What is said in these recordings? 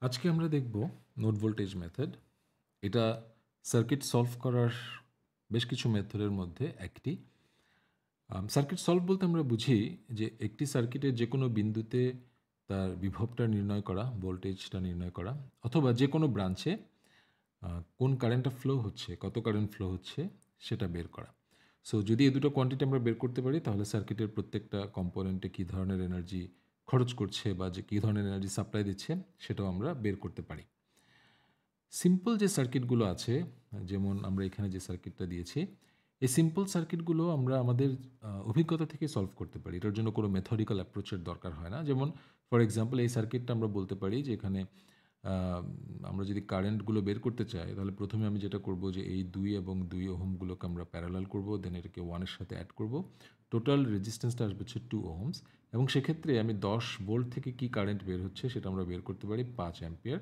আজকে আমরা দেখব নোড ভোল্টেজ মেথড। এটা সার্কিট সলভ করার বেশ কিছু মেথডের মধ্যে একটি। সার্কিট সলভ বলতে আমরা বুঝি যে একটি সার্কিটের যে কোনো বিন্দুতে তার বিভবটা নির্ণয় করা, ভোল্টেজটা নির্ণয় করা, অথবা যে কোনো ব্রাঞ্চে কোন কারেন্টটা ফ্লো হচ্ছে, কত কারেন্ট ফ্লো হচ্ছে সেটা বের করা। সো যদি এই দুটো কোয়ান্টিটি আমরা বের করতে পারি তাহলে সার্কিটের প্রত্যেকটা কম্পোনেন্টে কী ধরনের এনার্জি খরচ করছে বা যে কী ধরনের এনার্জি সাপ্লাই দিচ্ছে সেটাও আমরা বের করতে পারি। সিম্পল যে সার্কিটগুলো আছে, যেমন আমরা এখানে যে সার্কিটটা দিয়েছি, এই সিম্পল সার্কিটগুলো আমরা আমাদের অভিজ্ঞতা থেকে সলভ করতে পারি। এটার জন্য কোনো মেথডিক্যাল অ্যাপ্রোচের দরকার হয় না। যেমন ফর এক্সাম্পল এই সার্কিটটা আমরা বলতে পারি যে এখানে আমরা যদি কারেন্টগুলো বের করতে চাই তাহলে প্রথমে আমি যেটা করব যে এই 2 এবং 2 ওহমগুলোকে আমরা প্যারালাল করব, দেন এটাকে 1 এর সাথে অ্যাড করব। টোটাল রেজিস্ট্যান্সটা আসবে হচ্ছে 2 ওহমস এবং সেক্ষেত্রে আমি 10 ভোল্ট থেকে কি কারেন্ট বের হচ্ছে সেটা আমরা বের করতে পারি 5 অ্যাম্পিয়ার।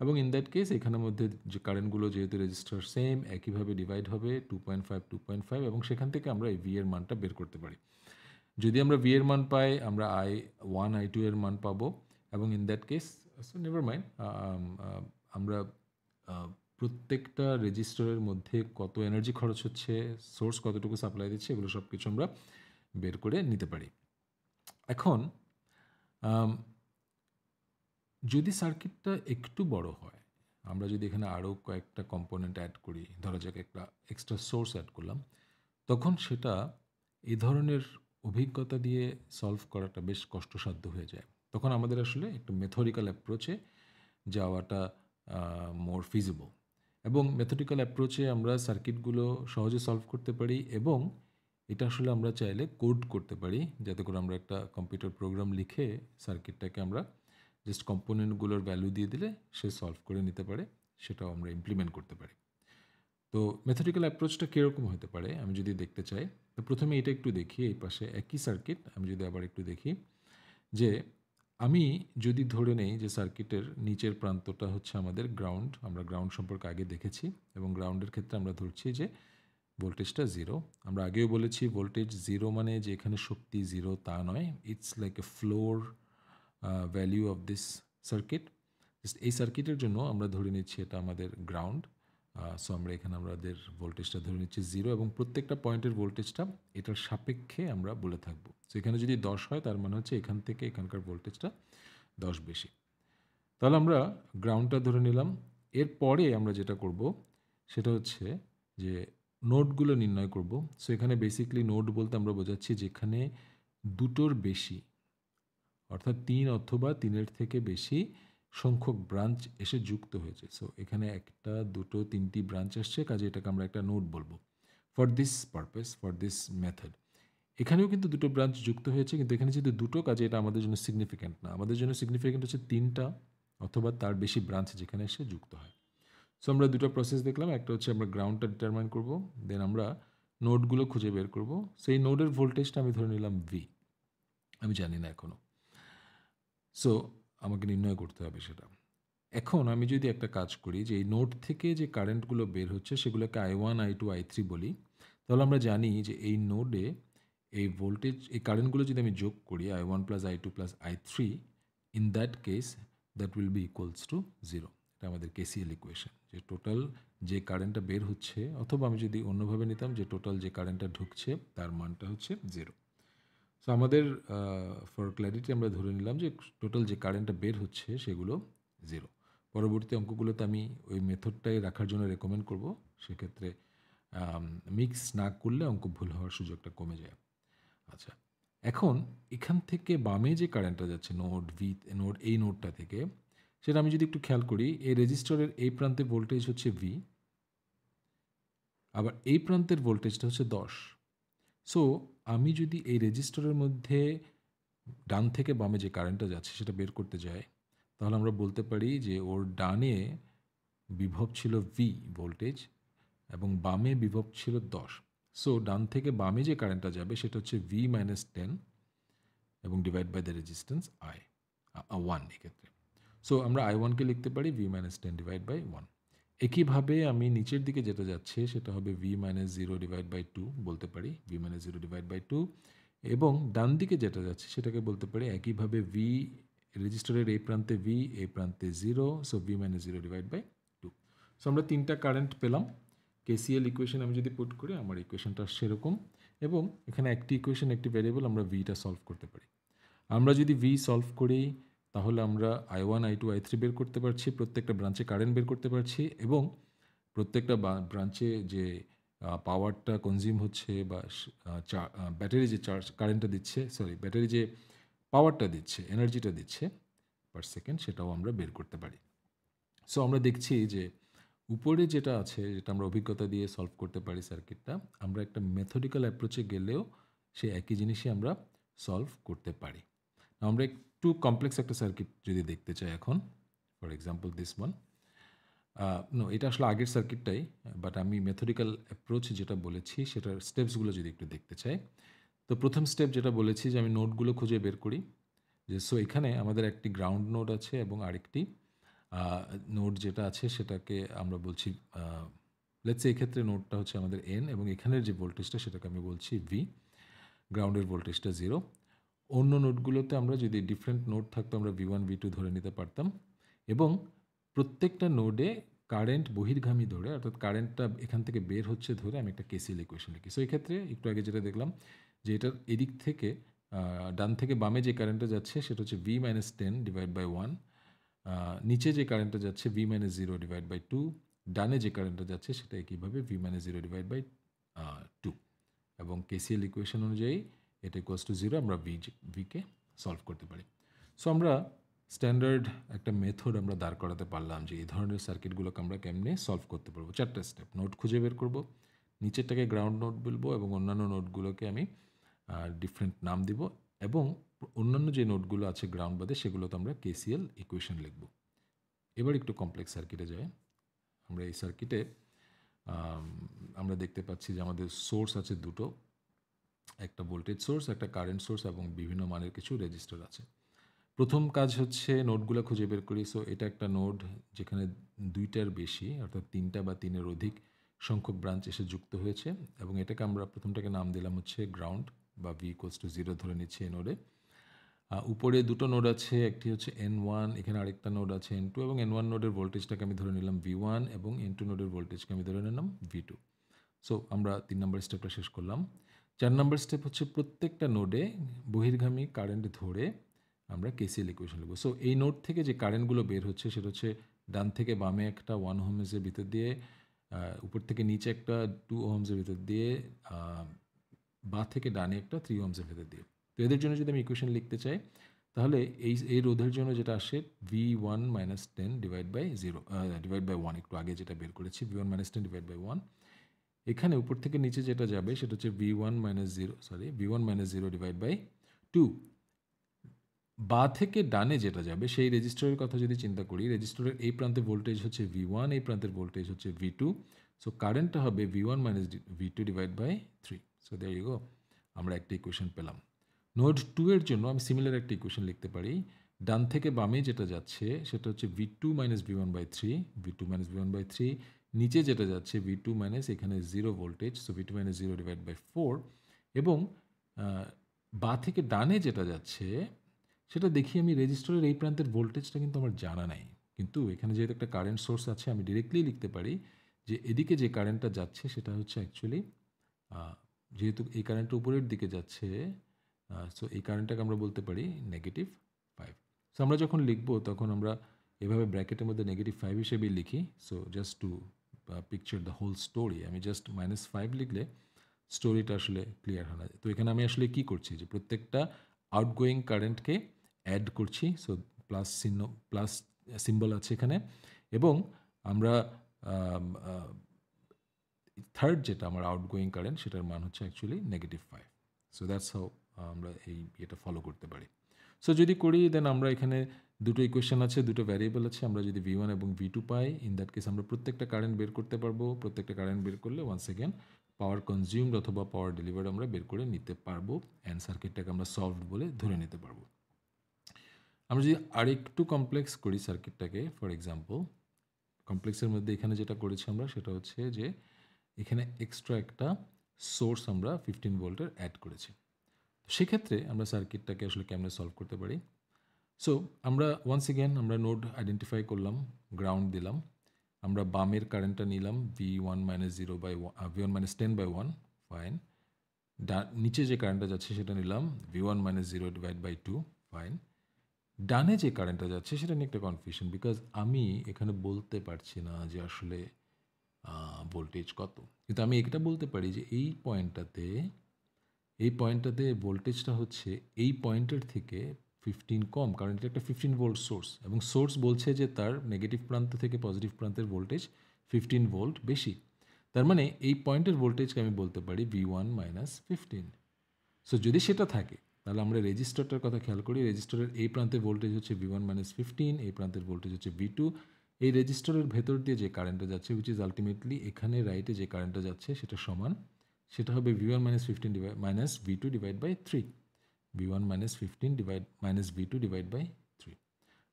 এবং ইন দ্যাট কেস এখানের মধ্যে যে কারেন্টগুলো যেহেতু রেজিস্টার সেম একইভাবে ডিভাইড হবে 2.5 2.5 এবং সেখান থেকে আমরা এই ভি এর মানটা বের করতে পারি। যদি আমরা ভি এর মান পাই আমরা I1 I2 এর মান পাবো এবং in that case so never mind আমরা প্রত্যেকটা রেজিস্টারের মধ্যে কত এনার্জি খরচ হচ্ছে, সোর্স কতটুকু সাপ্লাই দিচ্ছে, এগুলো সব কিছু আমরা বের করে নিতে পারি। এখন যদি সার্কিটটা একটু বড় হয়, আমরা যদি এখানে আরও কয়েকটা কম্পোনেন্ট অ্যাড করি, ধরা যাক একটা এক্সট্রা সোর্স অ্যাড করলাম, তখন সেটা এই ধরনের অভিজ্ঞতা দিয়ে সলভ করাটা বেশ কষ্টসাধ্য হয়ে যায়। তখন আমাদের আসলে একটা মেথডিক্যাল অ্যাপ্রোচে যাওয়াটা মোর ফিজিবল এবং মেথডিক্যাল অ্যাপ্রোচে আমরা সার্কিটগুলো সহজে সলভ করতে পারি এবং এটা আসলে আমরা চাইলে কোড করতে পারি, যাতে করে আমরা একটা কম্পিউটার প্রোগ্রাম লিখে সার্কিটটাকে আমরা জাস্ট কম্পোনেন্টগুলোর ভ্যালু দিয়ে দিলে সে সলভ করে নিতে পারে, সেটাও আমরা ইমপ্লিমেন্ট করতে পারি। তো মেথডিক্যাল অ্যাপ্রোচটা কীরকম হতে পারে আমি যদি দেখতে চাই, তো প্রথমে এটা একটু দেখি, এই পাশে একই সার্কিট আমি যদি আবার একটু দেখি যে আমি যদি ধরে নেই যে সার্কিটের নিচের প্রান্তটা হচ্ছে আমাদের গ্রাউন্ড, আমরা গ্রাউন্ড সম্পর্কে আগে দেখেছি এবং গ্রাউন্ডের ক্ষেত্রে আমরা ধরছি যে ভোল্টেজটা 0। আমরা আগেও বলেছি ভোল্টেজ 0 মানে যে এখানে শক্তি 0 তা নয়, it's like a floor value of this circuit. এই সার্কিটের জন্য আমরা ধরে নিচ্ছি এটা আমাদের গ্রাউন্ড। সো আমরা এখানে আমাদের ভোল্টেজটা ধরে নিচ্ছি 0 এবং প্রত্যেকটা পয়েন্টের ভোল্টেজটা এটার সাপেক্ষে আমরা বলে থাকবো। সো এখানে যদি 10 হয় তার মানে হচ্ছে এখান থেকে এখানকার ভোল্টেজটা 10 বেশি। তাহলে আমরা গ্রাউন্ডটা ধরে নিলাম। এরপরে আমরা যেটা করব সেটা হচ্ছে যে নোডগুলো নির্ণয় করব। সো এখানে বেসিক্যালি নোড বলতে আমরা বোঝাচ্ছি যেখানে দুটোর বেশি, অর্থাৎ 3 অথবা 3-এর থেকে বেশি সংখ্যক ব্রাঞ্চ এসে যুক্ত হয়েছে। সো এখানে 1টা, 2টো, 3টি ব্রাঞ্চ আসছে, কাজে এটাকে আমরা একটা নোড বলবো। For this purpose, for this method. এখানেও কিন্তু 2টো ব্রাঞ্চ যুক্ত হয়েছে, কিন্তু এখানে যেহেতু 2টো, কাজে এটা আমাদের জন্য সিগনিফিক্যান্ট না। আমাদের জন্য সিগনিফিক্যান্ট হচ্ছে 3টা অথবা তার বেশি ব্রাঞ্চ যেখানে এসে যুক্ত হয়। সো আমরা 2টো প্রসেস দেখলাম। একটা হচ্ছে আমরা গ্রাউন্ডটা ডিটারমাইন করব, দেন আমরা নোডগুলো খুঁজে বের করব। সেই নোডের ভোল্টেজটা আমি ধরে নিলাম ভি, আমি জানি না এখনও। সো আমাকে নির্ণয় করতে হবে সেটা। এখন আমি যদি একটা কাজ করি যে এই নোড থেকে যে কারেন্টগুলো বের হচ্ছে সেগুলোকে I1 I2 I3 বলি, তাহলে আমরা জানি যে এই নোডে এই ভোল্টেজ, এই কারেন্টগুলো যদি আমি যোগ করি I1 plus I2 plus I3, in that case that will be equals to 0। এটা আমাদের কেসিএল ইকুয়েশন, যে টোটাল যে কারেন্টটা বের হচ্ছে, অথবা আমি যদি অন্যভাবে নিতাম যে টোটাল যে কারেন্টটা ঢুকছে তার মানটা হচ্ছে 0। সো আমাদের ফর ক্ল্যারিটি আমরা ধরে নিলাম যে টোটাল যে কারেন্টটা বের হচ্ছে সেগুলো 0। পরবর্তী অঙ্কগুলোতে আমি ওই মেথডটাই রাখার জন্য রেকমেন্ড করব। সেক্ষেত্রে মিক্স না করলে অঙ্ক ভুল হওয়ার সুযোগটা কমে যায়। আচ্ছা, এখন এখান থেকে বামে যে কারেন্টটা যাচ্ছে নোড ভি, নোড এই নোডটা থেকে, সেটা আমি যদি একটু খেয়াল করি, এই রেজিস্টরের এই প্রান্তে ভোল্টেজ হচ্ছে ভি, আবার এই প্রান্তের ভোল্টেজটা হচ্ছে 10। সো আমি যদি এই রেজিস্টরের মধ্যে ডান থেকে বামে যে কারেন্টটা যাচ্ছে সেটা বের করতে যাই, তাহলে আমরা বলতে পারি যে ওর ডানে বিভব ছিল ভি ভোল্টেজ এবং বামে বিভব ছিল 10। সো ডান থেকে বামে যে কারেন্টটা যাবে সেটা হচ্ছে ভি মাইনাস 10 এবং divide by the resistance I 1 এক্ষেত্রে। সো আমরা I1কে লিখতে পারি ভি মাইনাস 10 ডিভাইড বাই 1। একইভাবে আমি নিচের দিকে যেটা যাচ্ছে সেটা হবে ভি মাইনাস 0 ডিভাইড বাই 2 বলতে পারি, ভি মাইনাস 0 ডিভাইড বাই 2। এবং ডান দিকে যেটা যাচ্ছে সেটাকে বলতে পারি একইভাবে ভি রেজিস্টরের এই প্রান্তে ভি, এই প্রান্তে 0, so V minus 0 divide by 2। So আমরা 3টা কারেন্ট পেলাম। কেসিএল ইকুয়েশন আমি যদি পুট করি আমার ইকুয়েশনটা সেরকম, এবং এখানে একটি ইকুয়েশন একটি ভ্যারিয়েবল, আমরা ভিটা সলভ করতে পারি। আমরা যদি ভি সলভ করি তাহলে আমরা I1, I2, I3 বের করতে পারছি, প্রত্যেকটা ব্রাঞ্চে কারেন্ট বের করতে পারছি, এবং প্রত্যেকটা ব্রাঞ্চে যে পাওয়ারটা কনজিউম হচ্ছে বা ব্যাটারি যে চার্জ কারেন্টটা দিচ্ছে, সরি ব্যাটারি যে পাওয়ারটা দিচ্ছে, এনার্জিটা দিচ্ছে পার সেকেন্ড, সেটাও আমরা বের করতে পারি। সো আমরা দেখছি যে উপরে যেটা আছে, যেটা আমরা অভিজ্ঞতা দিয়ে সলভ করতে পারি সার্কিটটা, আমরা একটা মেথডিক্যাল অ্যাপ্রোচে গেলেও সেই একই জিনিসই আমরা সলভ করতে পারি। আমরা একটু কমপ্লেক্স একটা সার্কিট যদি দেখতে চাই এখন, for example this one, no এটা আসলে আগের সার্কিটটাই, বাট আমি মেথডিক্যাল অ্যাপ্রোচ যেটা বলেছি সেটার স্টেপসগুলো যদি একটু দেখতে চাই, তো প্রথম স্টেপ যেটা বলেছি যে আমি নোডগুলো খুঁজে বের করি, যে সো এখানে আমাদের একটি গ্রাউন্ড নোড আছে এবং আরেকটি নোড যেটা আছে সেটাকে আমরা বলছি, লেটস এই ক্ষেত্রে নোডটা হচ্ছে আমাদের এন, এবং এখানের যে ভোল্টেজটা সেটাকে আমি বলছি ভি, গ্রাউন্ডের ভোল্টেজটা 0। অন্য নোডগুলোতে আমরা যদি ডিফারেন্ট নোড থাকতো আমরা V1 V2 ধরে নিতে পারতাম, এবং প্রত্যেকটা নোডে কারেন্ট বহির্গামী ধরে, অর্থাৎ কারেন্টটা এখান থেকে বের হচ্ছে ধরে আমি একটা কেসিএল ইকুয়েশন লিখি। সো এই ক্ষেত্রে একটু আগে যেটা দেখলাম যে এটার এদিক থেকে ডান থেকে বামে যে কারেন্টটা যাচ্ছে সেটা হচ্ছে V-10 ডিভাইড বাই 1, নিচে যে কারেন্টটা যাচ্ছে V-0 ডিভাইড বাই 2, ডানে যে কারেন্টটা যাচ্ছে সেটা একইভাবে V-0 ডিভাইড বাই 2, এবং কেসিএল ইকুয়েশন অনুযায়ী এটা ইকুয়ালস টু 0, আমরা ভিকে সলভ করতে পারি। সো আমরা স্ট্যান্ডার্ড একটা মেথড আমরা দাঁড় করাতে পারলাম যে এই ধরনের সার্কিটগুলোকে আমরা কেমনে সলভ করতে পারবো। 4টা স্টেপ, নোড খুঁজে বের করব, নিচেরটাকে গ্রাউন্ড নোড বলবো, এবং অন্যান্য নোডগুলোকে আমি ডিফারেন্ট নাম দিব, এবং অন্যান্য যে নোডগুলো আছে গ্রাউন্ড বাদে সেগুলোতে আমরা কেসিএল ইকুয়েশন লিখব। এবার একটু কমপ্লেক্স সার্কিটে যাই। আমরা এই সার্কিটে আমরা দেখতে পাচ্ছি যে আমাদের সোর্স আছে দুটো, একটা ভোল্টেজ সোর্স, একটা কারেন্ট সোর্স, এবং বিভিন্ন মানের কিছু রেজিস্টার আছে। প্রথম কাজ হচ্ছে নোডগুলো খুঁজে বের করি। সো এটা একটা নোড যেখানে 2টার বেশি, অর্থাৎ 3টা বা 3-এর অধিক সংখ্যক ব্রাঞ্চ এসে যুক্ত হয়েছে, এবং এটাকে আমরা প্রথমটাকে নাম দিলাম হচ্ছে গ্রাউন্ড, বা V=0 ধরে নিচ্ছি এই নোডে। উপরে দুটো নোড আছে, একটি হচ্ছে N1, এখানে আরেকটা নোড আছে N2, এবং N1 নোডের ভোল্টেজটাকে আমি ধরে নিলাম V1, এবং N2 নোডের ভোল্টেজকে আমি ধরে নিলাম V2। সো আমরা 3 নম্বর স্টেপটা শেষ করলাম। 4 নম্বর স্টেপ হচ্ছে প্রত্যেকটা নোডে বহির্গামী কারেন্ট ধরে আমরা কেসিএল ইকুয়েশন লিখব। সো এই নোড থেকে যে কারেন্টগুলো বের হচ্ছে সেটা হচ্ছে ডান থেকে বামে একটা 1 ওহমের ভিতর দিয়ে, উপর থেকে নিচে একটা 2 ওহমের ভিতর দিয়ে, বাঁ থেকে ডানে একটা 3 ওহমের ভিতর দিয়ে। তো এদের জন্য যদি আমি ইকুয়েশন লিখতে চাই তাহলে এই রোধের জন্য যেটা আসে V1-10 divide by 0 divide by 1, একটু আগে যেটা বের করেছি V1-10 ডিভাইড বাই 1। এখানে উপর থেকে নিচে যেটা যাবে সেটা হচ্ছে V1-0 ডিভাইড বাই 2। বাঁ থেকে ডানে যেটা যাবে সেই রেজিস্টরের কথা যদি চিন্তা করি, রেজিস্টরের এই প্রান্তে ভোল্টেজ হচ্ছে V1, এই প্রান্তের ভোল্টেজ হচ্ছে V2। সো কারেন্টটা হবে V1-V2 divide by 3। So there you go, আমরা একটা ইকুয়েশন পেলাম। নোড 2 এর জন্য আমি সিমিলার একটা ইকুয়েশন লিখতে পারি। ডান থেকে বামে যেটা যাচ্ছে সেটা হচ্ছে V2-V1/3, V2-V1/3, নিচে যেটা যাচ্ছে V2- এখানে 0 voltage, so V2-0 divide by 4, এবং বাঁ থেকে ডানে যেটা যাচ্ছে সেটা দেখি আমি রেজিস্টরের এই প্রান্তের ভোল্টেজটা কিন্তু আমার জানা নাই, কিন্তু এখানে যেহেতু একটা কারেন্ট সোর্স আছে আমি ডিরেক্টলি লিখতে পারি যে এদিকে যে কারেন্টটা যাচ্ছে সেটা হচ্ছে অ্যাকচুয়ালি, যেহেতু এই কারেন্টটা উপরের দিকে যাচ্ছে, সো এই কারেন্টটাকে আমরা বলতে পারি -5। সো আমরা যখন লিখবো তখন আমরা এভাবে ব্র্যাকেটের মধ্যে -5 হিসেবেই লিখি। So just to picture the whole story, আমি জাস্ট -5 লিখলে স্টোরিটা আসলে ক্লিয়ার হয় না। তো এখানে আমি আসলে কি করছি যে প্রত্যেকটা আউটগোয়িং কারেন্টকে অ্যাড করছি। সো প্লাস সিম্বল আছে এখানে, এবং আমরা থার্ড যেটা আমার আউটগোয়িং কারেন্ট সেটার মান হচ্ছে অ্যাকচুয়ালি -5। সো দ্যাটস হাউ আমরা এই এটা ফলো করতে পারি। সো যদি করি দেন আমরা এখানে দুটো ইকুয়েশন আছে, দুটো ভ্যারিয়েবল আছে, আমরা যদি V1 এবং V2 pi, in that case আমরা প্রত্যেকটা কারেন্ট বের করতে পারবো। প্রত্যেকটা কারেন্ট বের করলে ওয়ান্স এগেন পাওয়ার কনজিউমড অথবা পাওয়ার ডেলিভার্ড আমরা বের করে নিতে পারবো, অ্যান্ড সার্কিটটাকে আমরা সলভড বলে ধরে নিতে পারবো। আমরা যদি আরেকটু কমপ্লেক্স করি সার্কিটটাকে, ফর এক্সাম্পল কমপ্লেক্সের মধ্যে এখানে যেটা করেছি আমরা সেটা হচ্ছে যে এখানে এক্সট্রা একটা সোর্স আমরা 15 ভোল্টের অ্যাড করেছি। সেক্ষেত্রে আমরা সার্কিটটাকে আসলে কেমনে সলভ করতে পারি। সো আমরা ওয়ান্স এগেন আমরা নোড আইডেন্টিফাই করলাম, গ্রাউন্ড দিলাম, আমরা বামের কারেন্টটা নিলাম V1-10/1, ফাইন। নিচে যে কারেন্টটা যাচ্ছে সেটা নিলাম V1-0/2, ফাইন। ডানে যে কারেন্টটা যাচ্ছে সেটা নিয়ে একটা কনফিউশন, বিকজ আমি এখানে বলতে পারছি না যে আসলে ভোল্টেজ কত, কিন্তু আমি এটা বলতে পারি যে এই পয়েন্টটাতে ভোল্টেজটা হচ্ছে এই পয়েন্টের থেকে 15 কম, কারণ এটা একটা 15 ভোল্ট সোর্স, এবং সোর্স বলছে যে তার নেগেটিভ প্রান্ত থেকে পজিটিভ প্রান্তের ভোল্টেজ 15 ভোল্ট বেশি। তার মানে এই পয়েন্টের ভোল্টেজকে আমি বলতে পারি V1-15। সো যদি সেটা থাকে তাহলে আমরা রেজিস্টারটার কথা খেয়াল করি, রেজিস্টারের এই প্রান্তের ভোল্টেজ হচ্ছে V1-15, এই প্রান্তের ভোল্টেজ হচ্ছে V2। এই রেজিস্টারের ভেতর দিয়ে যে কারেন্টটা যাচ্ছে, উইচ ইজ আলটিমেটলি এখানে রাইটে যে কারেন্টটা যাচ্ছে সেটা সমান, সেটা হবে V1-15 V2 divide by 3, V1-15 V2 divide by 3।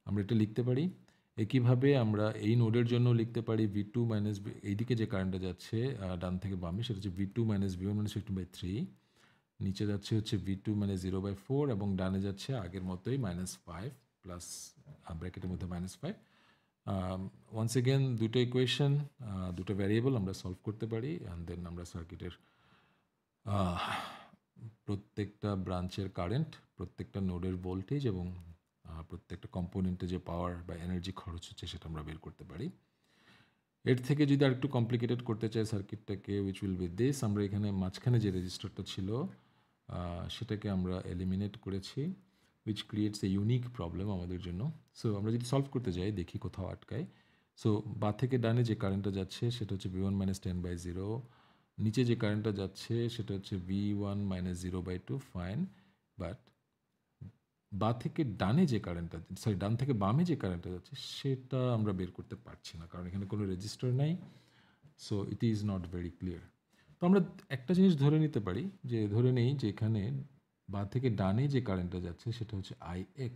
আমরা এটা লিখতে পারি। একইভাবে আমরা এই নোডের জন্য লিখতে পারি V2 এইদিকে যে কারেন্টটা যাচ্ছে ডান থেকে বামে, সেটা হচ্ছে V2-V1-15/3, নিচে যাচ্ছে হচ্ছে V2-0/4, এবং ডানে যাচ্ছে আগের মতোই -5 প্লাস ব্র্যাকেটের মধ্যে -5। ওয়ান্স এগেন দুটো ইকুয়েশন, দুটো ভ্যারিয়েবল আমরা সলভ করতে পারি, অ্যান্ড দেন আমরা সার্কিটের প্রত্যেকটা ব্রাঞ্চের কারেন্ট, প্রত্যেকটা নোডের ভোল্টেজ এবং প্রত্যেকটা কম্পোনেন্টে যে পাওয়ার বা এনার্জি খরচ হচ্ছে সেটা আমরা বের করতে পারি। এর থেকে যদি আর একটু কমপ্লিকেটেড করতে চাই সার্কিটটাকে, উইচ উইল বি দিস, আমরা এখানে মাঝখানে যে রেজিস্টারটা ছিল সেটাকে আমরা এলিমিনেট করেছি, which creates a unique problem আমাদের জন্য। সো আমরা যদি সলভ করতে যাই দেখি কোথাও আটকায়। সো বা থেকে ডানে যে কারেন্টটা যাচ্ছে সেটা হচ্ছে V1-10/0, নিচে যে কারেন্টটা যাচ্ছে সেটা হচ্ছে V1-0/2, ফাইন। বাট বা থেকে ডানে যে কারেন্টটা, ডান থেকে বামে যে কারেন্টটা যাচ্ছে সেটা আমরা বের করতে পারছি না, কারণ এখানে কোনো রেজিস্টার নাই। So it is not very clear. তো আমরা একটা জিনিস ধরে নিতে পারি, যে ধরে নেই যে এখানে বা থেকে ডানে যে কারেন্টটা যাচ্ছে সেটা হচ্ছে IX।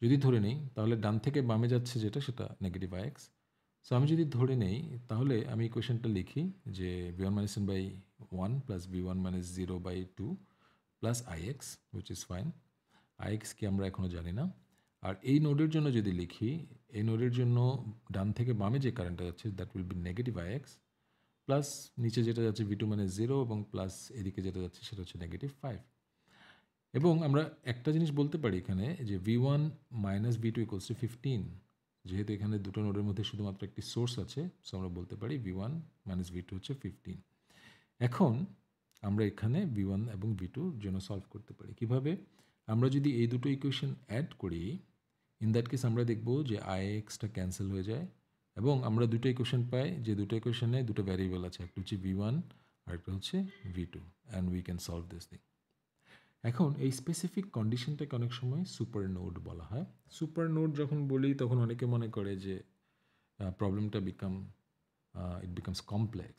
যদি ধরে নেই তাহলে ডান থেকে বামে যাচ্ছে যেটা সেটা নেগেটিভ IX। সো আমি যদি ধরে নেই তাহলে আমি ইকুয়েশনটা লিখি যে V1-10/1 plus V1-0/2 plus IX, which is fine. IX কি আমরা এখনও জানি না। আর এই নোডের জন্য যদি লিখি, এই নোডের জন্য ডান থেকে বামে যে কারেন্টটা যাচ্ছে that will be negative IX, plus নিচে যেটা যাচ্ছে V2-0, এবং প্লাস এদিকে যেটা যাচ্ছে সেটা হচ্ছে -5। এবং আমরা একটা জিনিস বলতে পারি এখানে যে V1-V2 = 15, যেহেতু এখানে দুটো নোডের মধ্যে শুধুমাত্র একটি সোর্স আছে, সো আমরা বলতে পারি V1-V2 হচ্ছে 15। এখন আমরা এখানে V1 এবং V2 জন্য সলভ করতে পারি কিভাবে? আমরা যদি এই দুটো ইকুয়েশন অ্যাড করি, ইন দ্যাট কেস আমরা দেখব যে IXটা ক্যান্সেল হয়ে যায়, এবং আমরা দুটো ইকুয়েশন পাই, যে দুটো ইকুয়েশনে দুটো ভ্যারিয়েবল আছে, একটা হচ্ছে V1 আর একটা হচ্ছে V2, and we can solve this thing. এখন এই স্পেসিফিক কন্ডিশনটাকে অনেক সময় সুপার নোড বলা হয়। সুপার নোড যখন বলি তখন অনেকে মনে করে যে প্রবলেমটা it becomes complex,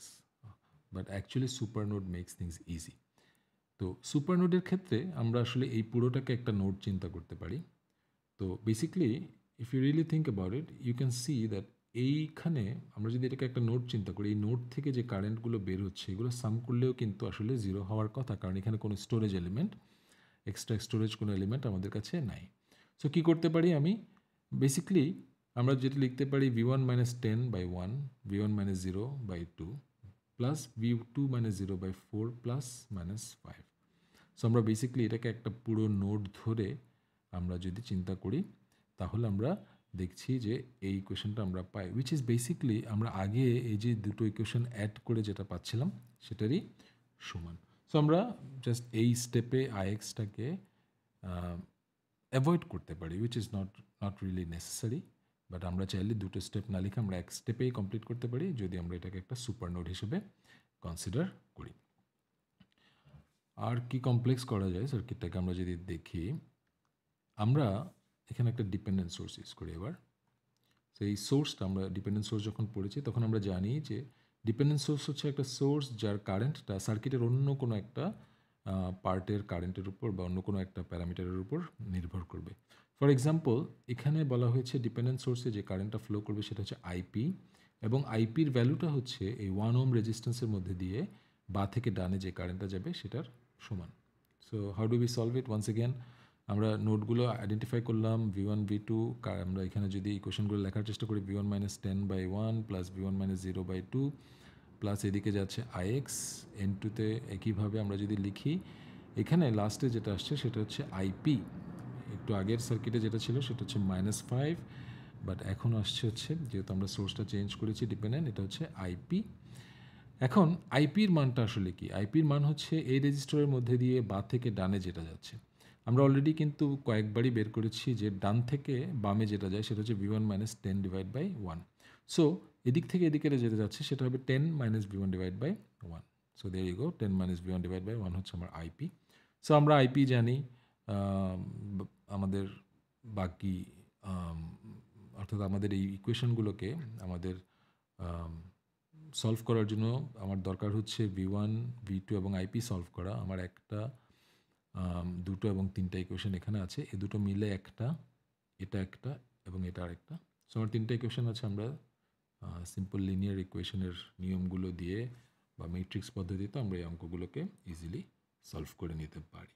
but actually super node makes things easy. তো সুপার নোডের ক্ষেত্রে আমরা আসলে এই পুরোটাকে একটা নোড চিন্তা করতে পারি। তো basically if you really think about it, you can see that এইখানে আমরা যদি এটাকে একটা নোড চিন্তা করি, এই নোড থেকে যে কারেন্টগুলো বের হচ্ছে এগুলো সাম করলেও কিন্তু আসলে জিরো হওয়ার কথা, কারণ এখানে কোনো স্টোরেজ এলিমেন্ট, এক্সট্রা স্টোরেজ কোনো এলিমেন্ট আমাদের কাছে নাই। সো কী করতে পারি আমি? বেসিক্যালি আমরা যেটা লিখতে পারি V1-10/1, V1-0/2 plus V2-0/4 plus -5। So আমরা বেসিক্যালি এটাকে একটা পুরো নোড ধরে আমরা যদি চিন্তা করি তাহলে আমরা দেখছি যে এই ইকুয়েশনটা আমরা পাই, উইচ ইজ বেসিক্যালি আমরা আগে এই যে দুটো ইকুয়েশন অ্যাড করে যেটা পাচ্ছিলাম সেটারই সমান। সো আমরা জাস্ট এই স্টেপে IXটাকে অ্যাভয়েড করতে পারি, which is not really necessary. But আমরা চাইলে দুটো স্টেপ না লিখে আমরা এক স্টেপেই কমপ্লিট করতে পারি যদি আমরা এটাকে একটা সুপার নোড হিসেবে কনসিডার করি। আর কি কমপ্লেক্স করা যায় সার্কিটটাকে আমরা যদি দেখি, আমরা এখানে একটা ডিপেন্ডেন্ট সোর্স ইউজ করি এবার। তো এই সোর্সটা আমরা ডিপেন্ডেন্ট সোর্স যখন পড়েছি তখন আমরা জানি যে ডিপেন্ডেন্ট সোর্স হচ্ছে একটা সোর্স যার কারেন্টটা সার্কিটের অন্য কোনো একটা পার্টের কারেন্টের উপর বা অন্য কোনো একটা প্যারামিটারের উপর নির্ভর করবে। ফর এক্সাম্পল এখানে বলা হয়েছে ডিপেন্ডেন্ট সোর্সে যে কারেন্টটা ফ্লো করবে সেটা হচ্ছে আইপি, এবং আইপির ভ্যালুটা হচ্ছে এই 1 ওহম রেজিস্ট্যান্সের মধ্যে দিয়ে বা থেকে ডানে যে কারেন্টটা যাবে সেটার সমান। So how do we solve it? Once again আমরা নোডগুলো আইডেন্টিফাই করলাম v1 v2 আমরা এখানে যদি ইকুয়েশনগুলো লেখার চেষ্টা করি v1 minus 10/1 plus v1 minus 0/2 plus এদিকে যাচ্ছে ix n2তে একইভাবে আমরা যদি লিখি এখানে লাস্টে যেটা আসছে সেটা হচ্ছে আইপি একটু আগের সার্কিটে যেটা ছিল সেটা হচ্ছে -5 বাট এখন আসছে হচ্ছে যেহেতু আমরা সোর্সটা চেঞ্জ করেছি ডিপেন্ডেন্ট এটা হচ্ছে আইপি। এখন আইপির মানটা আসলে কি? আইপির মান হচ্ছে এই রেজিস্টরের মধ্যে দিয়ে বাঁ থেকে ডানে যেটা যাচ্ছে। আমরা অলরেডি কিন্তু কয়েকবারই বের করেছি যে ডান থেকে বামে যেটা যায় সেটা হচ্ছে v1 মাইনাস 10/1। সো এদিক থেকে এদিকে যেটা যাচ্ছে সেটা হবে 10 minus v1/1। So there you go 10 minus v1/1 হচ্ছে আমার আইপি। সো আমরা আইপি জানি। আমাদের বাকি আম অর্থাৎ আমাদের এই ইকুয়েশনগুলোকে আমাদের সলভ করার জন্য আমার দরকার হচ্ছে v1, v2 এবং আইপি সলভ করা। আমার একটা, দুটো এবং তিনটা ইকুয়েশন এখানে আছে। এই দুটো মিলে একটা, এটা একটা এবং এটা আরেকটা। সো আমার তিনটা ইকুয়েশন আছে। আমরা সিম্পল লিনিয়ার ইকুয়েশনের নিয়মগুলো দিয়ে বা ম্যাট্রিক্স পদ্ধতিতে আমরা এই অঙ্কগুলোকে ইজিলি সলভ করে নিতে পারি।